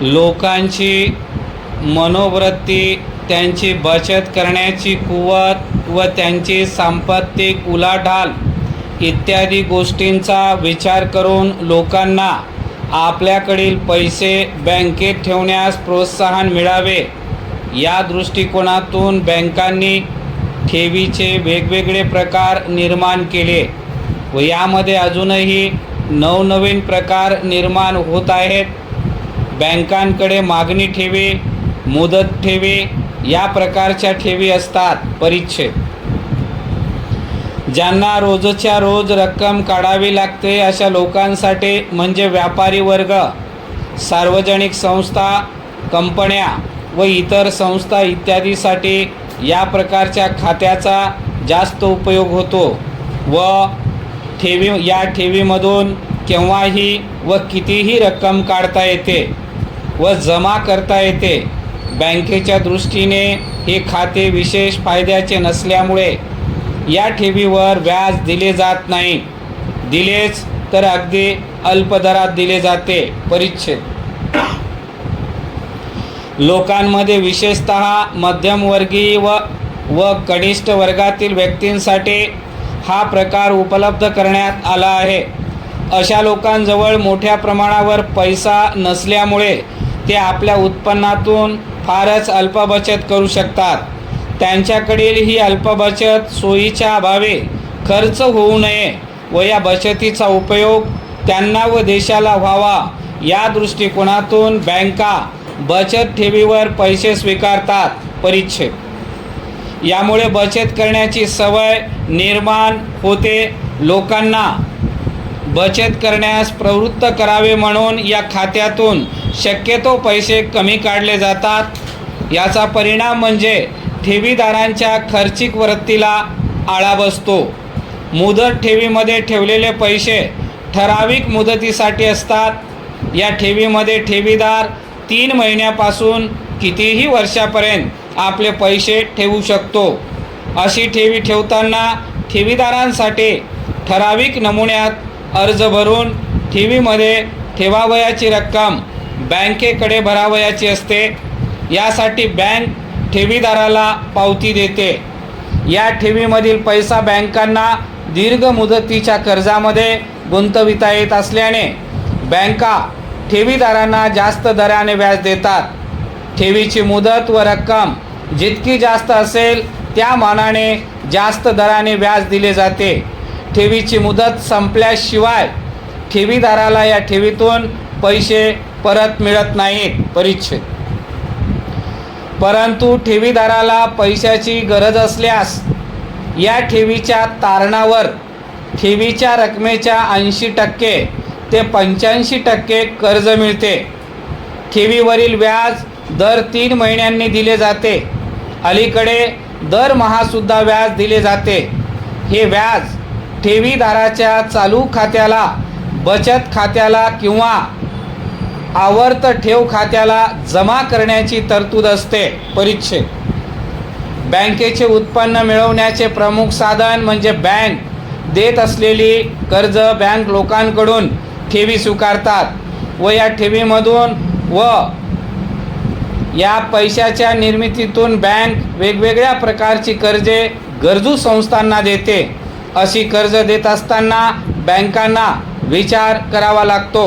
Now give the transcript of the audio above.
लोकांची मनोवृत्ती, त्यांची बचत करण्याची कुवत व त्यांची सांपत्तिक उलाढाल इत्यादी गोष्टींचा विचार करून लोकांना आपल्याकडील पैसे बँकेत ठेवण्यास प्रोत्साहन मिळावे या दृष्टिकोनातून बँकांनी ठेवीचे वेगवेगळे प्रकार निर्माण केले व यामध्ये अजूनही नवनवीन प्रकार निर्माण होत आहेत. बँकांकडे मागणी ठेवी, मुदत ठेवी या प्रकारच्या ठेवी असतात. परिच्छेद ज्यांना रोजच्या रोज रक्कम काढावी लागते अशा लोकांसाठी म्हणजे व्यापारी वर्ग, सार्वजनिक संस्था, कंपन्या व इतर संस्था इत्यादीसाठी या प्रकारच्या खात्याचा जास्त उपयोग होतो व या ठेवीमधून केव्हाही व कितीही रक्कम काढता येते व जमा करता येते. बँकेच्या दृष्टीने हे खाते विशेष फायद्याचे नसल्यामुळे या ठेवीवर व्याज दिले जात नाही. दिलेच तर अगदी अल्प दरात दिले जाते. परिच्छेद लोकांमध्ये विशेषतः मध्यमवर्गीय व कनिष्ठ वर्गातील व्यक्तींसाठी हा प्रकार उपलब्ध करण्यात आला आहे. अशा लोकांजवळ मोठ्या प्रमाणावर पैसा नसल्यामुळे ते आपल्या उत्पन्नातून फारच अल्प बचत करू शकतात. त्यांच्याकडील ही अल्प बचत सोयीच्या अभावी खर्च होऊ नये व या बचतीचा उपयोग त्यांना व देशाला व्हावा या दृष्टिकोनातून बँका बचत ठेवीवर पैसे स्वीकारतात. परिच्छेद यामुळे बचत करण्याची सवय निर्माण होते. लोकांना बचत करण्यास प्रवृत्त करावे म्हणून या खात्यातून शक्यतो पैसे कमी काढले जातात. याचा परिणाम म्हणजे ठेवीदारांच्या खर्चिक वृत्तीला आळा बसतो. मुदत ठेवीमध्ये ठेवलेले पैसे ठराविक मुदतीसाठी असतात. या ठेवीमध्ये ठेवीदार 3 महिन्यापासून कितीही वर्षापर्यंत आपले पैसे ठेवू शकतो. अशी ठेवी ठेवताना ठेवीदारांसाठी ठराविक नमुन्यात अर्ज भरून ठेवीमध्ये ठेवावयाची रक्कम बँकेकडे भरावयाची असते. यासाठी बँक ठेवीदाराला पावती देते. या ठेवीमधील पैसा बँकांना दीर्घ मुदतीच्या कर्जामध्ये गुंतविता येत असल्याने बँका ठेवीदारांना जास्त दराने व्याज देतात. ठेवीची मुदत व रक्कम जितकी जास्त असेल त्या मानाने जास्त दराने व्याज दिले जाते. ठेवीची मुदत संपल्याशिवाय ठेवीदाराला या ठेवीतून पैसे परत मिळत नाहीत. परिच्छेद परंतु ठेवीदाराला पैशाची गरज असल्यास या ठेवीच्या तारणावर ठेवीच्या रकमेच्या 80% ते 85% कर्ज मिळते. ठेवीवरील व्याज दर 3 महिन्यांनी दिले जाते. अलीकडे दरमहासुद्धा व्याज दिले जाते. हे व्याज ठेवीदाराच्या चालू खात्याला, बचत खात्याला किंवा आवर्त ठेव खात्याला जमा करण्याची तरतूद असते. परिच्छेद बँकेचे उत्पन्न मिळवण्याचे प्रमुख साधन म्हणजे बँक देत असलेली कर्ज. बँक लोकांकडून ठेवी स्वीकारतात व या ठेवीमधून व या पैशाच्या निर्मितीतून बँक वेगवेगळ्या प्रकारची कर्जे गरजू संस्थांना देते. अशी कर्ज देत असताना बँकांना विचार करावा लागतो.